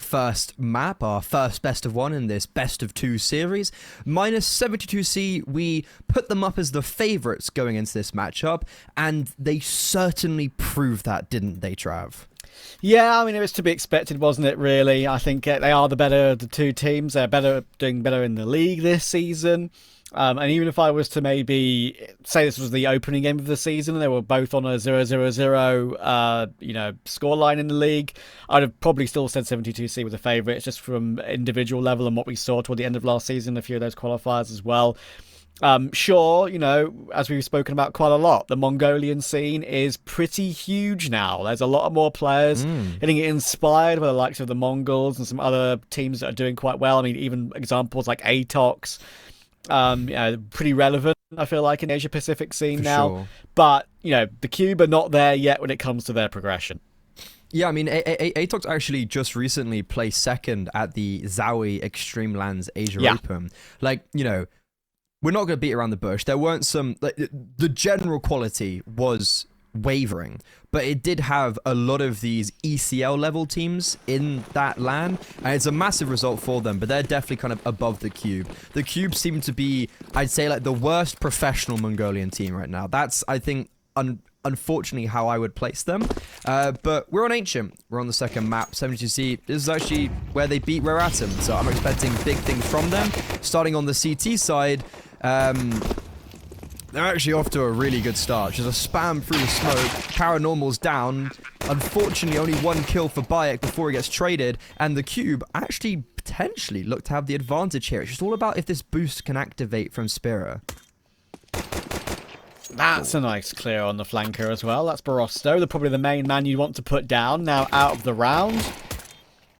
first map, our first best of one in this best of two series. Minus 72C, we put them up as the favourites going into this matchup, and they certainly proved that, didn't they, Trav? Yeah, I mean, it was to be expected, wasn't it, really? I think they are the better of the two teams. They're doing better in the league this season. And even if I was to maybe say this was the opening game of the season and they were both on a 0-0-0 scoreline in the league, I'd have probably still said 72C was a favourite. It's just from individual level and what we saw toward the end of last season, a few of those qualifiers as well. Sure, as we've spoken about quite a lot, the Mongolian scene is pretty huge now. There's a lot more players getting inspired by the likes of the Mongols and some other teams that are doing quite well. I mean, even examples like Atox, pretty relevant, I feel like, in the Asia Pacific scene now. Sure. But, the Cube are not there yet when it comes to their progression. Yeah, I mean, Atox actually just recently placed second at the Zowie Extreme Lands Asia Open. Like, we're not going to beat around the bush. There weren't the general quality was wavering, but it did have a lot of these ECL level teams in that LAN, and it's a massive result for them, but they're definitely kind of above the Cube. The Cube seem to be, I'd say, like the worst professional Mongolian team right now. That's, I think, unfortunately how I would place them. But we're on Ancient. We're on the second map, 72C. This is actually where they beat Rare Atom, so I'm expecting big things from them. Starting on the CT side, they're actually off to a really good start. Just a spam through the smoke. Paranormal's down. Unfortunately, only one kill for Bayek before he gets traded. And the Cube actually potentially look to have the advantage here. It's just all about if this boost can activate from Spira. That's a nice clear on the flanker as well. That's Barosto, probably the main man you want to put down now out of the round.